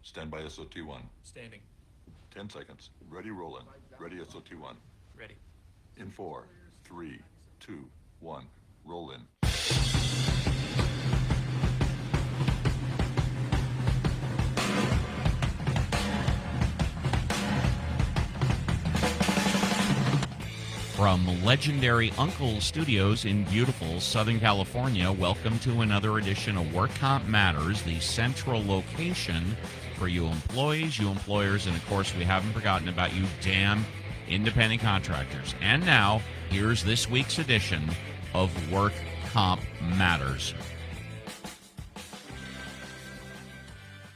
Stand by SOT1. Standing. 10 seconds. Ready, rolling. Ready, SOT1. Ready. In 4, 3, 2, 1. Roll in. From legendary Uncle Studios in beautiful Southern California, welcome to another edition of Work Comp Matters, the central location for you employees, you employers, and of course, we haven't forgotten about you damn independent contractors. And now, here's this week's edition of Work Comp Matters.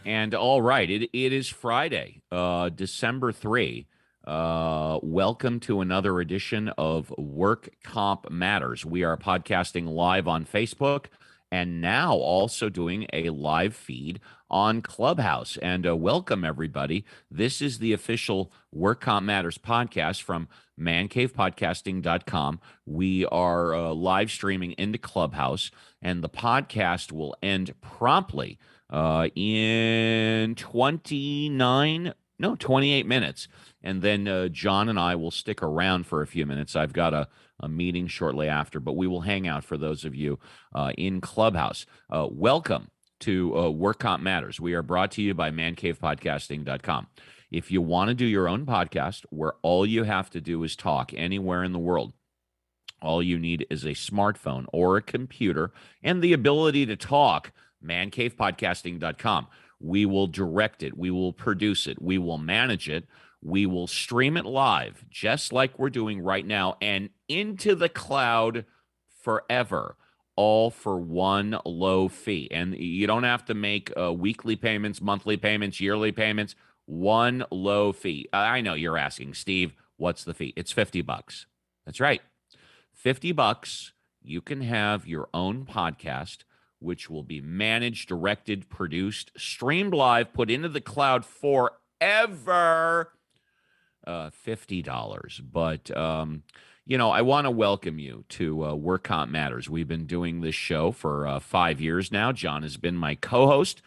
And all right, it is Friday, December 3. Welcome to another edition of Work Comp Matters. We are podcasting live on Facebook and now also doing a live feed on Clubhouse. And welcome, everybody. This is the official Work Comp Matters podcast from mancavepodcasting.com. We are live streaming into Clubhouse, and the podcast will end promptly in 28 minutes. And then John and I will stick around for a few minutes. I've got a meeting shortly after, but we will hang out for those of you in Clubhouse. Welcome to Work Comp Matters. We are brought to you by mancavepodcasting.com. If you want to do your own podcast where all you have to do is talk anywhere in the world, all you need is a smartphone or a computer and the ability to talk, mancavepodcasting.com. We will direct it. We will produce it. We will manage it. We will stream it live, just like we're doing right now, and into the cloud forever, all for one low fee. And you don't have to make weekly payments, monthly payments, yearly payments, one low fee. I know you're asking, Steve, what's the fee? It's $50. That's right. $50. You can have your own podcast, which will be managed, directed, produced, streamed live, put into the cloud forever. $50. But, I want to welcome you to Work Comp Matters. We've been doing this show for 5 years now. John has been my co-host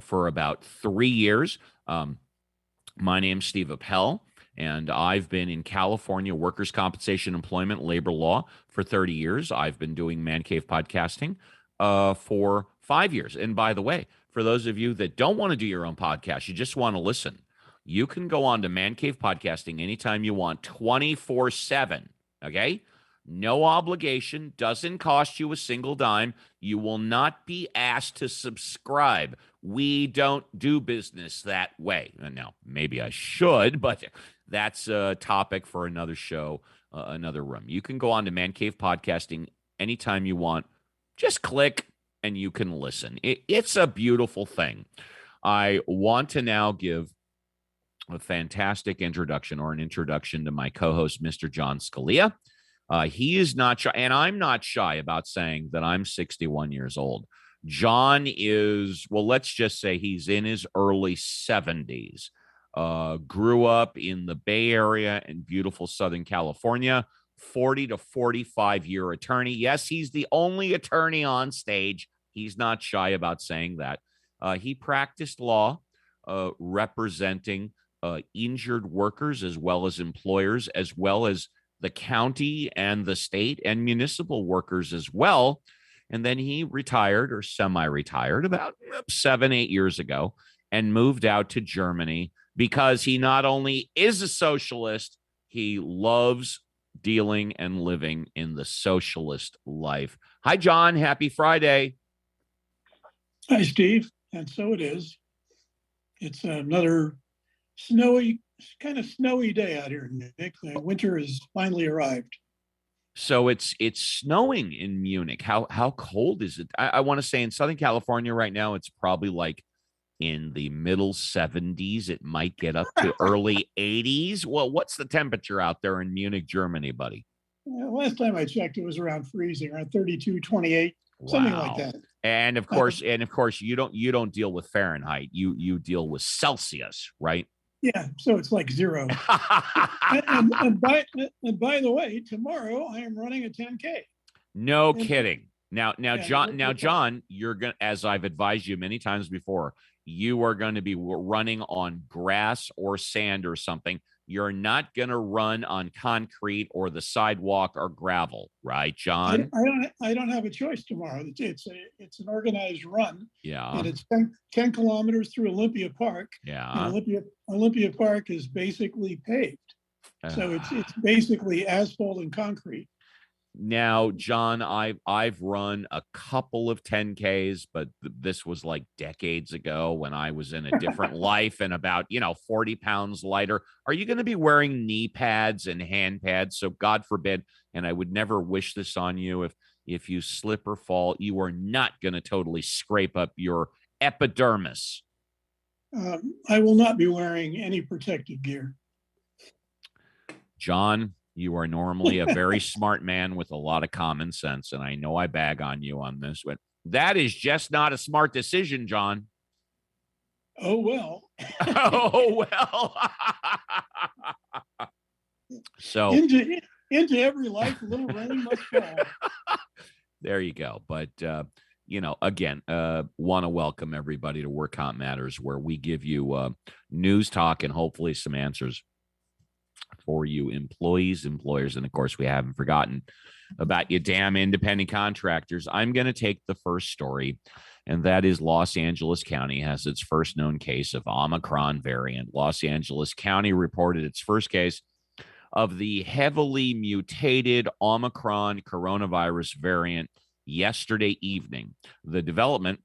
for about 3 years. My name's Steve Appel, and I've been in California workers' compensation, employment, labor law for 30 years. I've been doing Man Cave podcasting for 5 years. And by the way, for those of you that don't want to do your own podcast, you just want to listen, you can go on to Man Cave Podcasting anytime you want, 24/7, okay? No obligation, doesn't cost you a single dime. You will not be asked to subscribe. We don't do business that way. Now, maybe I should, but that's a topic for another show, another room. You can go on to Man Cave Podcasting anytime you want. Just click and you can listen. It's a beautiful thing. I want to now give a fantastic introduction to my co-host, Mr. John Scalia. He is not shy, and I'm not shy about saying that I'm 61 years old. John is, well, let's just say he's in his early 70s. Grew up in the Bay Area in beautiful Southern California, 40 to 45-year attorney. Yes, he's the only attorney on stage. He's not shy about saying that. He practiced law, representing injured workers as well as employers, as well as the county and the state and municipal workers as well. And then he retired or semi-retired about 7-8 years ago and moved out to Germany because he not only is a socialist, he loves dealing and living in the socialist life. Hi, John. Happy Friday. Hi, Steve. And so it is. It's another kind of snowy day out here, Nick. The winter has finally arrived. So it's snowing in Munich. How cold is it? I want to say in Southern California right now, it's probably like in the middle 70s. It might get up to early 80s. Well, what's the temperature out there in Munich, Germany, buddy? Last time I checked, it was around freezing, around 32, 28, something like that. And of course, you don't deal with Fahrenheit. You deal with Celsius, right? Yeah, so it's like zero. and by the way, tomorrow I am running a 10K. No kidding. Now, John, you're going to, as I've advised you many times before, you are going to be running on grass or sand or something. You're not going to run on concrete or the sidewalk or gravel, right, John? I don't have a choice tomorrow. It's an organized run. Yeah. And it's 10 kilometers through Olympia Park. Yeah. And Olympia Park is basically paved. So it's basically asphalt and concrete. Now, John, I've run a couple of 10Ks, but this was like decades ago when I was in a different life and about, 40 pounds lighter. Are you going to be wearing knee pads and hand pads? So God forbid, and I would never wish this on you, if you slip or fall, you are not going to totally scrape up your epidermis. I will not be wearing any protective gear. John, you are normally a very smart man with a lot of common sense, and I know I bag on you on this, but that is just not a smart decision, John. Oh, well. Oh, well. So into every life, a little rain must fall. There you go. But, again, want to welcome everybody to Work Comp Matters, where we give you news talk and hopefully some answers for you employees, employers, and of course, we haven't forgotten about you damn independent contractors. I'm going to take the first story, and that is Los Angeles County has its first known case of Omicron variant. Los Angeles County reported its first case of the heavily mutated Omicron coronavirus variant yesterday evening. The development,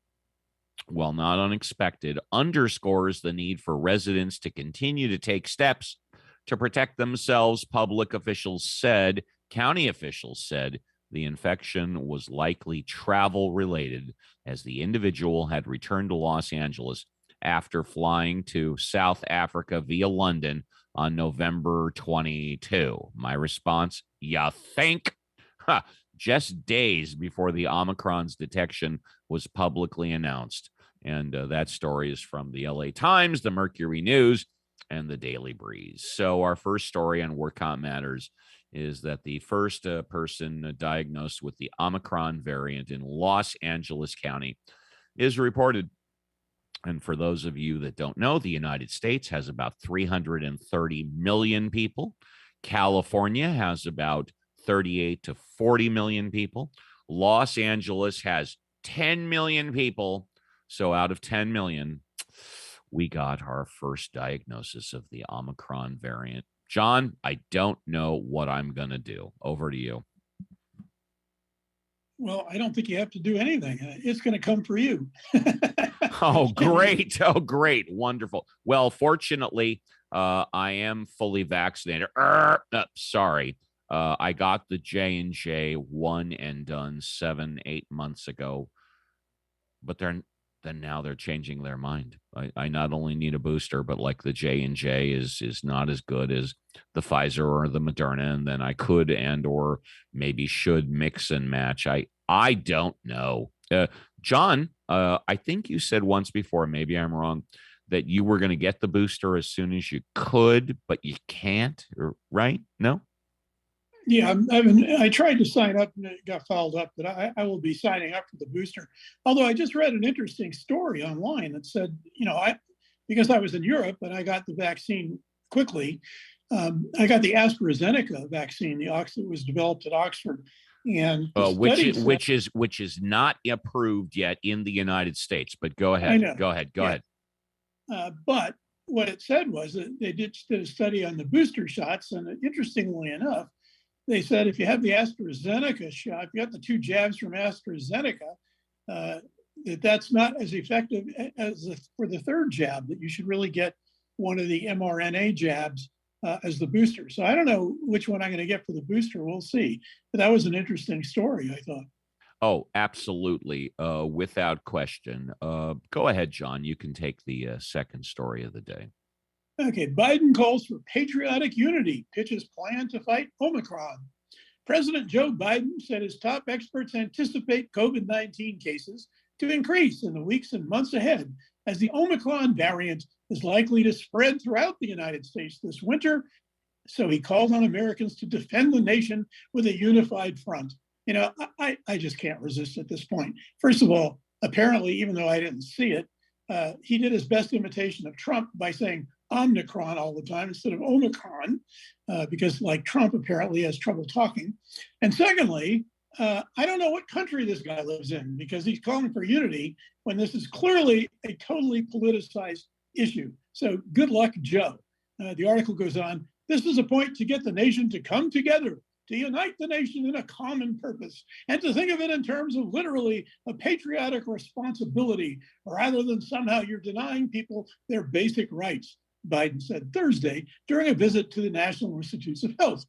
while not unexpected, underscores the need for residents to continue to take steps to protect themselves. County officials said the infection was likely travel related, as the individual had returned to Los Angeles after flying to South Africa via London on November 22. My response, you think? Just days before the Omicron's detection was publicly announced. And that story is from the LA Times, the Mercury News, and the Daily Breeze. So our first story on Work Comp Matters is that the first person diagnosed with the Omicron variant in Los Angeles County is reported. And for those of you that don't know, the United States has about 330 million people. California has about 38 to 40 million people. Los Angeles has 10 million people. So out of 10 million, we got our first diagnosis of the Omicron variant. John, I don't know what I'm going to do. Over to you. Well, I don't think you have to do anything. It's going to come for you. Oh, great. Oh, great. Wonderful. Well, fortunately, I am fully vaccinated. Sorry. I got the J&J one and done 7-8 months ago, but then now they're changing their mind. I not only need a booster, but like the J&J is not as good as the Pfizer or the Moderna, and then I could and or maybe should mix and match. I don't know. John, I think you said once before, maybe I'm wrong, that you were going to get the booster as soon as you could, but you can't, right? No? Yeah, I tried to sign up and it got fouled up, but I will be signing up for the booster. Although I just read an interesting story online that said, because I was in Europe and I got the vaccine quickly, I got the AstraZeneca vaccine. It was developed at Oxford, and which is not approved yet in the United States. But go ahead. Go ahead. But what it said was that they did a study on the booster shots, and interestingly enough, they said if you have the AstraZeneca shot, if you got the 2 jabs from AstraZeneca, that's not as effective as for the 3rd jab, that you should really get one of the mRNA jabs as the booster. So I don't know which one I'm going to get for the booster. We'll see. But that was an interesting story, I thought. Oh, absolutely. Without question. Go ahead, John. You can take the second story of the day. Okay, Biden calls for patriotic unity, pitches plan to fight Omicron. President Joe Biden said his top experts anticipate COVID-19 cases to increase in the weeks and months ahead as the Omicron variant is likely to spread throughout the United States this winter. So he called on Americans to defend the nation with a unified front. I just can't resist at this point. First of all, apparently, even though I didn't see it, he did his best imitation of Trump by saying Omicron all the time instead of Omicron, because like Trump apparently has trouble talking. And secondly, I don't know what country this guy lives in, because he's calling for unity when this is clearly a totally politicized issue. So good luck, Joe. The article goes on, this is a point to get the nation to come together, to unite the nation in a common purpose, and to think of it in terms of literally a patriotic responsibility, rather than somehow you're denying people their basic rights, Biden said Thursday during a visit to the National Institutes of Health.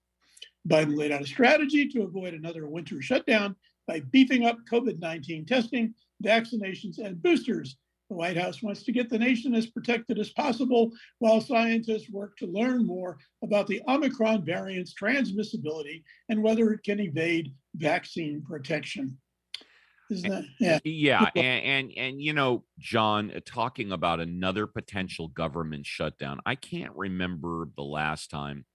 Biden laid out a strategy to avoid another winter shutdown by beefing up COVID-19 testing, vaccinations, and boosters. The White House wants to get the nation as protected as possible while scientists work to learn more about the Omicron variant's transmissibility and whether it can evade vaccine protection. Isn't that, yeah. Yeah. And John, talking about another potential government shutdown, I can't remember the last time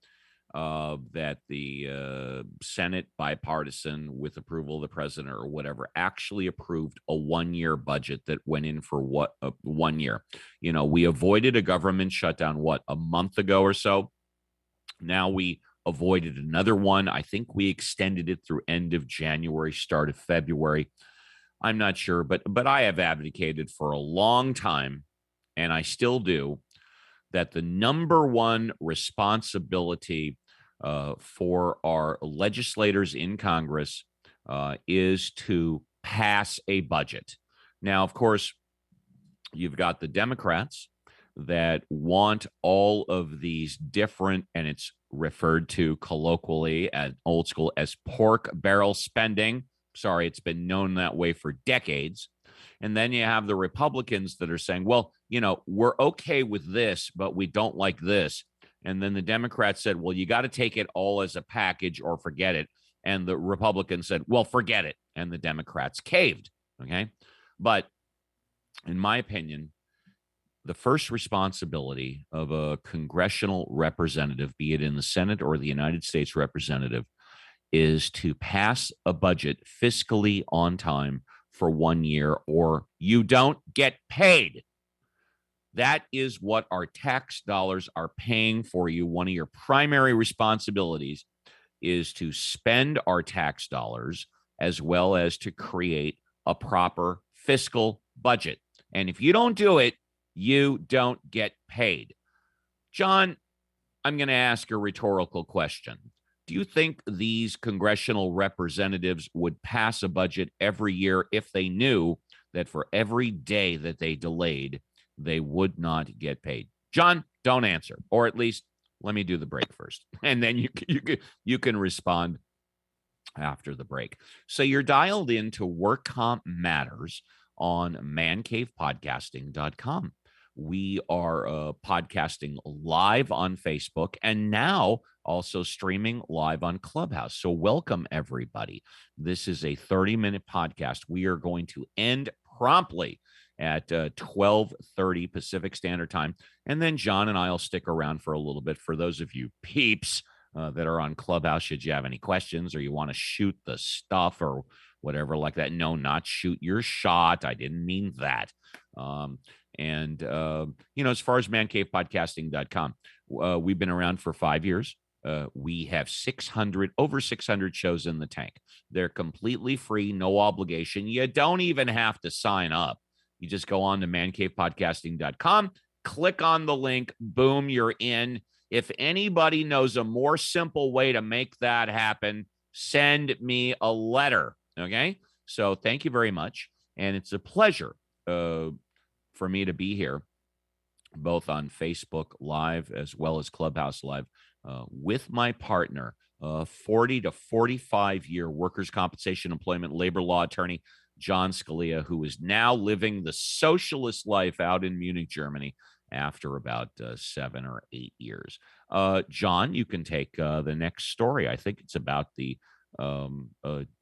that the Senate bipartisan, with approval of the president or whatever, actually approved a 1-year budget that went in for 1 year. We avoided a government shutdown, a month ago or so. Now we avoided another one. I think we extended it through end of January, start of February. I'm not sure, but I have advocated for a long time, and I still do, that the number one responsibility for our legislators in Congress is to pass a budget. Now, of course, you've got the Democrats that want all of these different, and it's referred to colloquially and old school as pork barrel spending. Sorry, it's been known that way for decades. And then you have the Republicans that are saying, well, we're okay with this, but we don't like this. And then the Democrats said, well, you got to take it all as a package or forget it. And the Republicans said, well, forget it. And the Democrats caved. Okay. But in my opinion, the first responsibility of a congressional representative, be it in the Senate or the United States representative, is to pass a budget fiscally on time for 1 year, or you don't get paid. That is what our tax dollars are paying for you. One of your primary responsibilities is to spend our tax dollars as well as to create a proper fiscal budget. And if you don't do it, you don't get paid. John, I'm going to ask a rhetorical question. Do you think these congressional representatives would pass a budget every year if they knew that for every day that they delayed, they would not get paid? John, don't answer, or at least let me do the break first, and then you can respond after the break. So you're dialed into Work Comp Matters on mancavepodcasting.com. We are podcasting live on Facebook and now also streaming live on Clubhouse. So welcome, everybody. This is a 30-minute podcast. We are going to end promptly at 12:30 Pacific Standard Time. And then John and I will stick around for a little bit. For those of you peeps that are on Clubhouse, should you have any questions or you want to shoot the stuff or whatever like that. No, not shoot your shot. I didn't mean that. As far as mancavepodcasting.com, we've been around for 5 years. We have over 600 shows in the tank. They're completely free, no obligation. You don't even have to sign up. You just go on to mancavepodcasting.com, click on the link, boom, you're in. If anybody knows a more simple way to make that happen, send me a letter. Okay? So thank you very much. And it's a pleasure for me to be here, both on Facebook Live as well as Clubhouse Live, with my partner, 40 to 45-year workers' compensation, employment, labor law attorney, John Scalia, who is now living the socialist life out in Munich, Germany, after about 7 or 8 years. John, you can take the next story. I think it's about the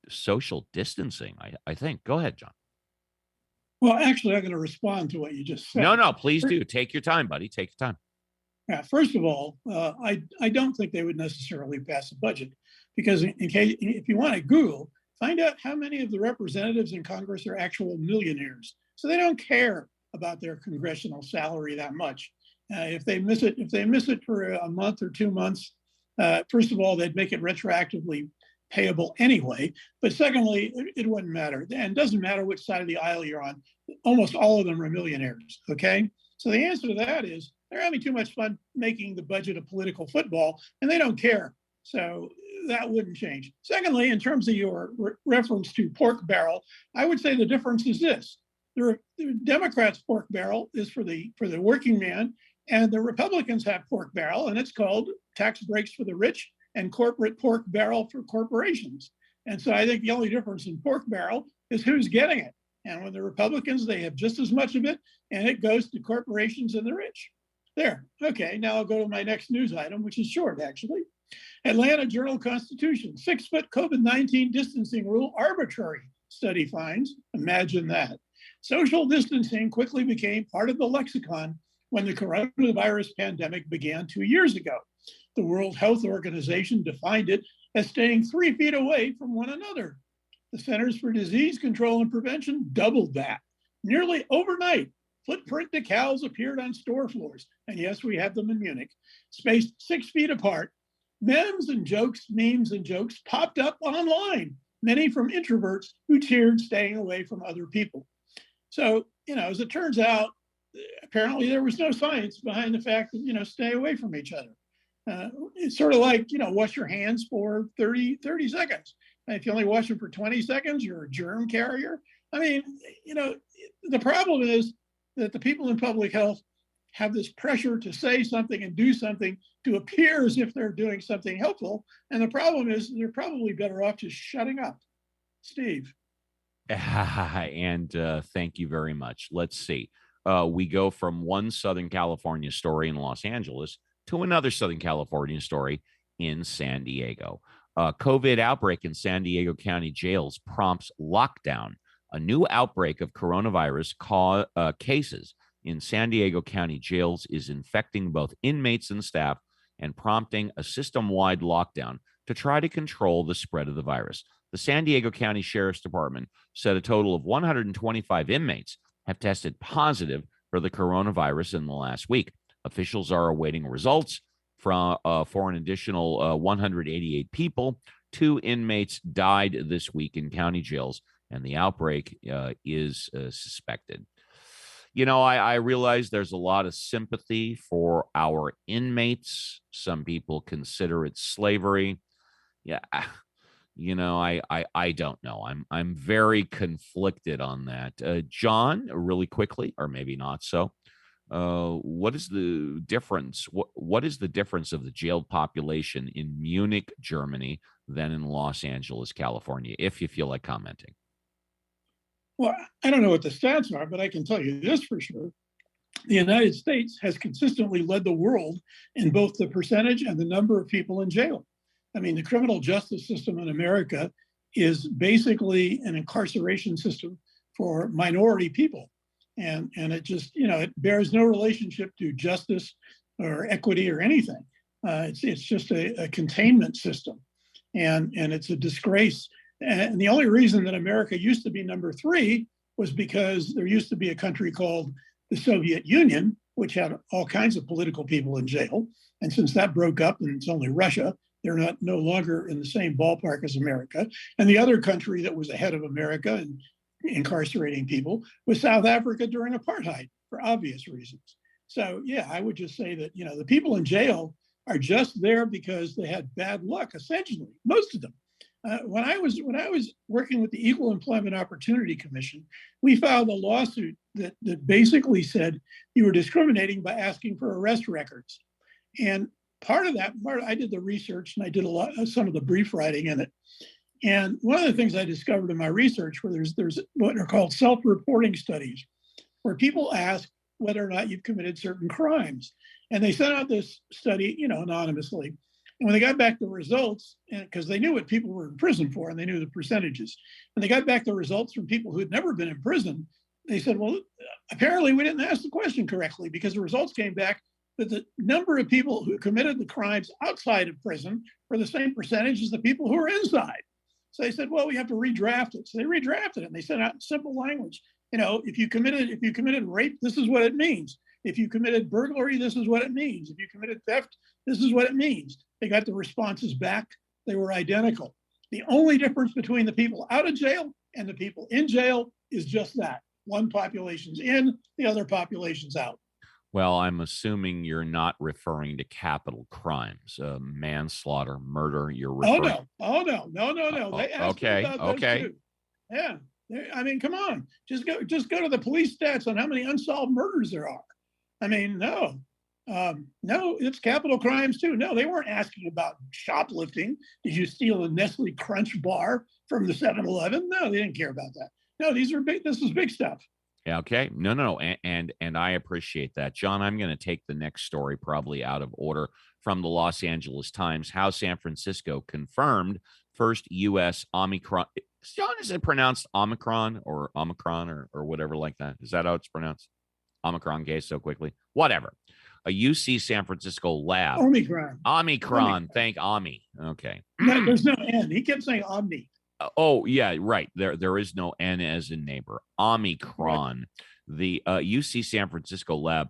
social distancing, I think. Go ahead, John. Well, actually, I'm going to respond to what you just said. No, please do. Take your time, buddy. Take your time. Yeah, first of all, I don't think they would necessarily pass a budget because in case if you want to Google, find out how many of the representatives in Congress are actual millionaires. So they don't care about their congressional salary that much. If they miss it for a month or 2 months, first of all, they'd make it retroactively payable anyway. But secondly, it wouldn't matter. And it doesn't matter which side of the aisle you're on. Almost all of them are millionaires, okay? So the answer to that is they're having too much fun making the budget a political football, and they don't care. So that wouldn't change. Secondly, in terms of your reference to pork barrel, I would say the difference is this. The Democrats' pork barrel is for the working man, and the Republicans have pork barrel, and it's called tax breaks for the rich and corporate pork barrel for corporations. And so I think the only difference in pork barrel is who's getting it. And with the Republicans, they have just as much of it, and it goes to corporations and the rich. There. Okay, now I'll go to my next news item, which is short, actually. Atlanta Journal-Constitution, 6-foot COVID-19 distancing rule arbitrary, study finds. Imagine that. Social distancing quickly became part of the lexicon when the coronavirus pandemic began 2 years ago. The World Health Organization defined it as staying 3 feet away from one another. The Centers for Disease Control and Prevention doubled that. Nearly overnight, footprint decals appeared on store floors. And yes, we have them in Munich, spaced 6 feet apart. Memes and jokes popped up online, many from introverts who cheered staying away from other people. So, as it turns out, apparently there was no science behind the fact that, stay away from each other. It's sort of like, wash your hands for 30 seconds. And if you only wash them for 20 seconds, you're a germ carrier. I mean, the problem is that the people in public health have this pressure to say something and do something to appear as if they're doing something helpful. And the problem is they're probably better off just shutting up. Steve. And thank you very much. Let's see. We go from one Southern California story in Los Angeles to another Southern California story in San Diego. COVID outbreak in San Diego County jails prompts lockdown. A new outbreak of coronavirus cases in San Diego County jails is infecting both inmates and staff and prompting a system-wide lockdown to try to control the spread of the virus. The San Diego County Sheriff's Department said a total of 125 inmates have tested positive for the coronavirus in the last week. Officials are awaiting results for an additional 188 people. 2 inmates died this week in county jails, and the outbreak is suspected. I realize there's a lot of sympathy for our inmates. Some people consider it slavery. Yeah, I don't know. I'm very conflicted on that. John, really quickly, or maybe not so. What is the difference? What is the difference of the jailed population in Munich, Germany, than in Los Angeles, California, if you feel like commenting? Well, I don't know what the stats are, but I can tell you this for sure. The United States has consistently led the world in both the percentage and the number of people in jail. I mean, the criminal justice system in America is basically an incarceration system for minority people. And it just, it bears no relationship to justice or equity or anything. It's just a containment system. And it's a disgrace. And the only reason that America used to be number 3 was because there used to be a country called the Soviet Union, which had all kinds of political people in jail. And since that broke up and it's only Russia, they're no longer in the same ballpark as America. And the other country that was ahead of America in incarcerating people was South Africa during apartheid, for obvious reasons. So yeah, I would just say that, the people in jail are just there because they had bad luck, essentially, most of them. When I was working with the Equal Employment Opportunity Commission, we filed a lawsuit that basically said you were discriminating by asking for arrest records. And I did the research and I did some of the brief writing in it. And one of the things I discovered in my research, where there's what are called self-reporting studies, where people ask whether or not you've committed certain crimes. And they sent out this study, anonymously. And when they got back the results, because they knew what people were in prison for and they knew the percentages, when they got back the results from people who had never been in prison, they said, well, apparently we didn't ask the question correctly, because the results came back that the number of people who committed the crimes outside of prison were the same percentage as the people who were inside. So they said, well, we have to redraft it. So they redrafted it, and they sent out simple language. If you committed rape, this is what it means. If you committed burglary, this is what it means. If you committed theft, this is what it means. They got the responses back. They were identical. The only difference between the people out of jail and the people in jail is just that. One population's in, the other population's out. Well, I'm assuming you're not referring to capital crimes, manslaughter, murder. You're referring. Oh no. They asked me about those too. Yeah. I mean, come on. Just go to the police stats on how many unsolved murders there are. I mean, no, it's capital crimes too. No, they weren't asking about shoplifting. Did you steal a Nestle Crunch bar from the 7-Eleven? No, they didn't care about that. No, these are big. This is big stuff. Yeah, okay. No. And I appreciate that. John, I'm going to take the next story probably out of order from the Los Angeles Times. How San Francisco confirmed first U.S. Omicron. John, is it pronounced Omicron or whatever like that? Is that how it's pronounced? Omicron case so quickly? Whatever. A UC San Francisco lab. Omicron. Thank Omni. Okay. No, there's no N. He kept saying Omni. Oh, yeah, right. There is no N as in neighbor. Omicron, the UC San Francisco lab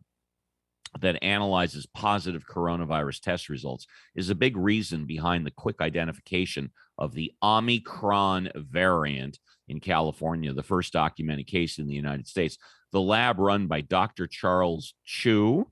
that analyzes positive coronavirus test results, is a big reason behind the quick identification of the Omicron variant in California, the first documented case in the United States. The lab, run by Dr. Charles Chu,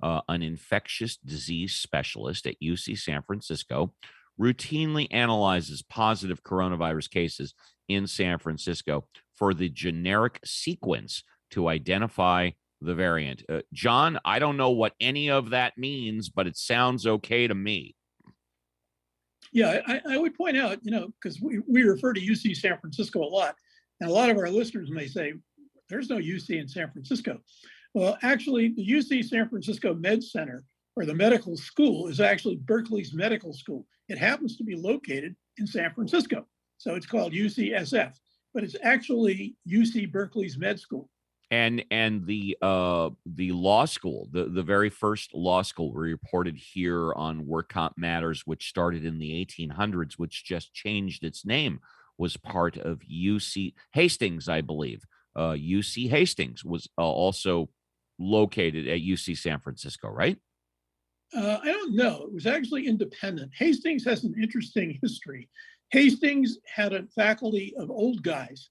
an infectious disease specialist at UC San Francisco, routinely analyzes positive coronavirus cases in San Francisco for the generic sequence to identify the variant. John, I don't know what any of that means, but it sounds okay to me. Yeah, I would point out, because we refer to UC San Francisco a lot, and a lot of our listeners may say, there's no UC in San Francisco. Well, actually, the UC San Francisco Med Center, or the medical school, is actually Berkeley's medical school. It happens to be located in San Francisco. So it's called UCSF, but it's actually UC Berkeley's med school. And the law school, the very first law school we reported here on Work Comp Matters, which started in the 1800s, which just changed its name, was part of UC Hastings, I believe. UC Hastings was also located at UC San Francisco, right? I don't know. It was actually independent. Hastings has an interesting history. Hastings had a faculty of old guys,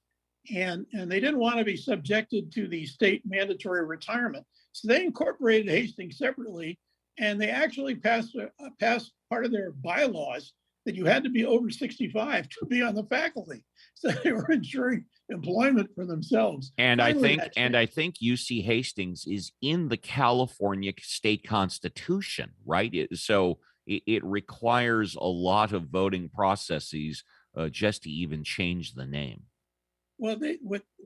and they didn't want to be subjected to the state mandatory retirement. So they incorporated Hastings separately, and they actually passed part of their bylaws that you had to be over 65 to be on the faculty. So they were ensuring employment for themselves. And I think UC Hastings is in the California state constitution, right? It requires a lot of voting processes just to even change the name. Well,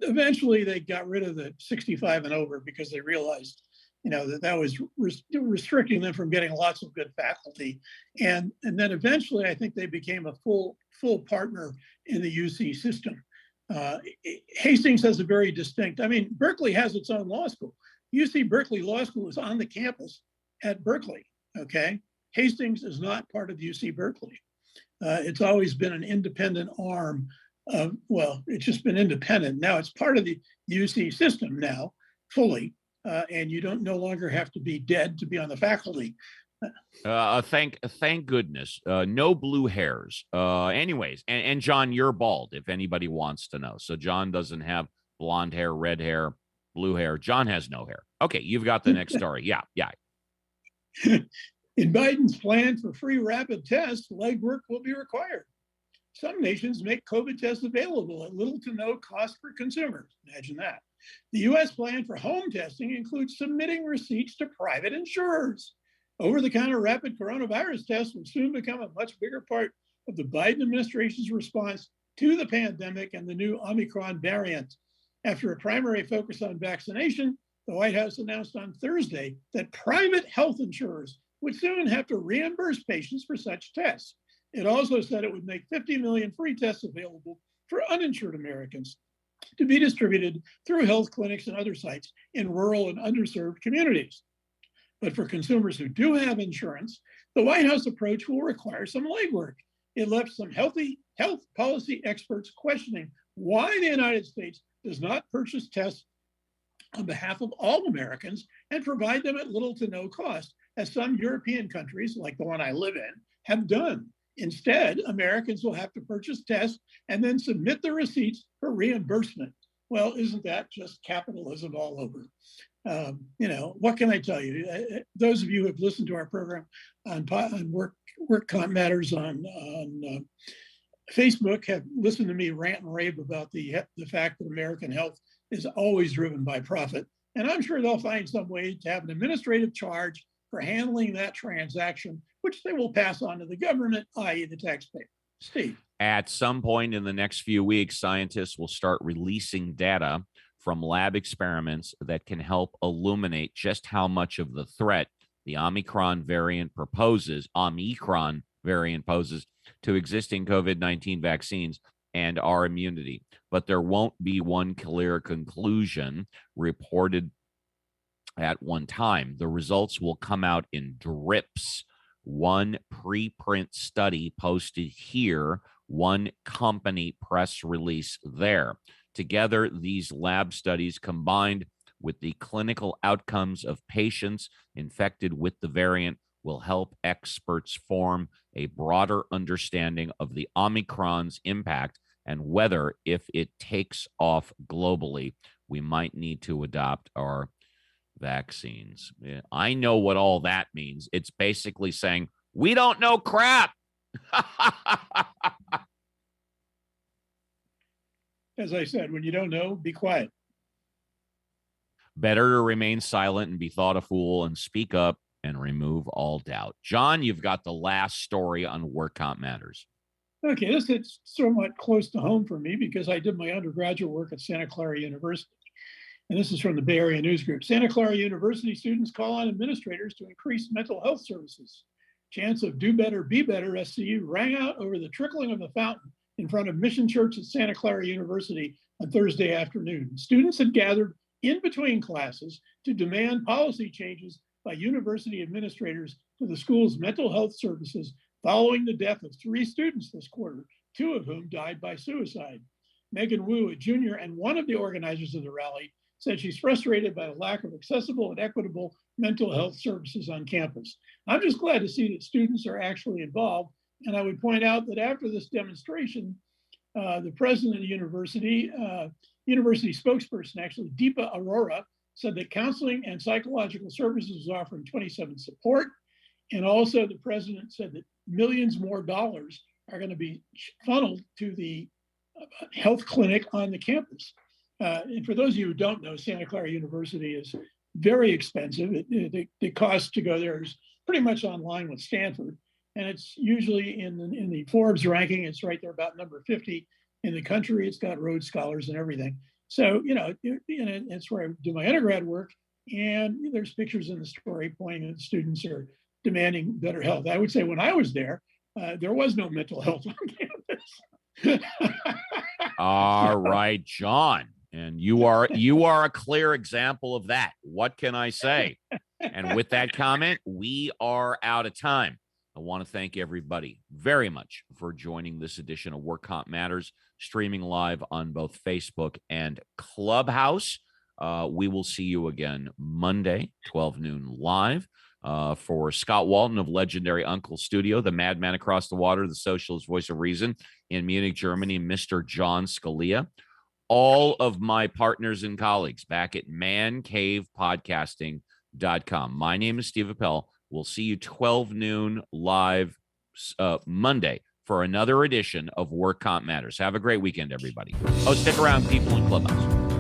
eventually they got rid of the 65 and over because they realized, that was restricting them from getting lots of good faculty. And then eventually I think they became a full partner in the UC system. Hastings has a very distinct, Berkeley has its own law school. UC Berkeley Law School is on the campus at Berkeley, okay? Hastings is not part of UC Berkeley. It's always been an independent arm of, it's just been independent. Now it's part of the UC system now, fully, and you no longer have to be dead to be on the faculty. Thank goodness. No blue hairs. Anyways, and John, you're bald, if anybody wants to know. So John doesn't have blonde hair, red hair, blue hair. John has no hair. Okay, you've got the next story. Yeah. In Biden's plan for free rapid tests, legwork will be required. Some nations make COVID tests available at little to no cost for consumers. Imagine that. The U.S. plan for home testing includes submitting receipts to private insurers. Over-the-counter rapid coronavirus tests will soon become a much bigger part of the Biden administration's response to the pandemic and the new Omicron variant. After a primary focus on vaccination, the White House announced on Thursday that private health insurers would soon have to reimburse patients for such tests. It also said it would make 50 million free tests available for uninsured Americans to be distributed through health clinics and other sites in rural and underserved communities. But for consumers who do have insurance, the White House approach will require some legwork. It left some healthy health policy experts questioning why the United States does not purchase tests on behalf of all Americans and provide them at little to no cost, as some European countries, like the one I live in, have done. Instead, Americans will have to purchase tests and then submit the receipts for reimbursement. Well, isn't that just capitalism all over? What can I tell you? Those of you who have listened to our program on Work Comp Matters on Facebook have listened to me rant and rave about the fact that American health is always driven by profit. And I'm sure they'll find some way to have an administrative charge for handling that transaction, which they will pass on to the government, i.e. the taxpayer. Steve. At some point in the next few weeks, scientists will start releasing data from lab experiments that can help illuminate just how much of the threat the Omicron variant poses to existing COVID-19 vaccines and our immunity. But there won't be one clear conclusion reported at one time. The results will come out in drips. One preprint study posted here, one company press release there. Together, these lab studies combined with the clinical outcomes of patients infected with the variant will help experts form a broader understanding of the Omicron's impact and whether, if it takes off globally, we might need to adopt our vaccines. Yeah, I know what all that means. It's basically saying, we don't know crap. As I said, when you don't know, be quiet. Better to remain silent and be thought a fool and speak up and remove all doubt. John, you've got the last story on Work Comp Matters. Okay, this is somewhat close to home for me because I did my undergraduate work at Santa Clara University. And this is from the Bay Area News Group. Santa Clara University students call on administrators to increase mental health services. Chants of do better, be better, SCU rang out over the trickling of the fountain in front of Mission Church at Santa Clara University on Thursday afternoon. Students had gathered in between classes to demand policy changes by university administrators for the school's mental health services following the death of 3 students this quarter, 2 of whom died by suicide. Megan Wu, a junior and one of the organizers of the rally, said she's frustrated by the lack of accessible and equitable mental health services on campus. I'm just glad to see that students are actually involved. And I would point out that after this demonstration, the president of the university spokesperson, actually, Deepa Arora, said that counseling and psychological services was offering 27 support. And also the president said that millions more dollars are going to be funneled to the health clinic on the campus. And for those of you who don't know, Santa Clara University is very expensive. The cost to go there is pretty much on line with Stanford. And it's usually in the Forbes ranking, it's right there about number 50 in the country. It's got Rhodes Scholars and everything. So, it's where I do my undergrad work. And there's pictures in the story pointing that students are demanding better health. I would say when I was there was no mental health on campus. All right, John. And you are a clear example of that. What can I say? And with that comment, we are out of time. I want to thank everybody very much for joining this edition of Work Comp Matters, streaming live on both Facebook and Clubhouse. We will see you again Monday, 12 noon live. For Scott Walton of legendary Uncle Studio, the madman across the water, the socialist voice of reason in Munich, Germany, Mr. John Scalia. All of my partners and colleagues back at mancavepodcasting.com. My name is Steve Appel. We'll see you 12 noon live Monday for another edition of Work Comp Matters. Have a great weekend, everybody. Oh, stick around, people in Clubhouse.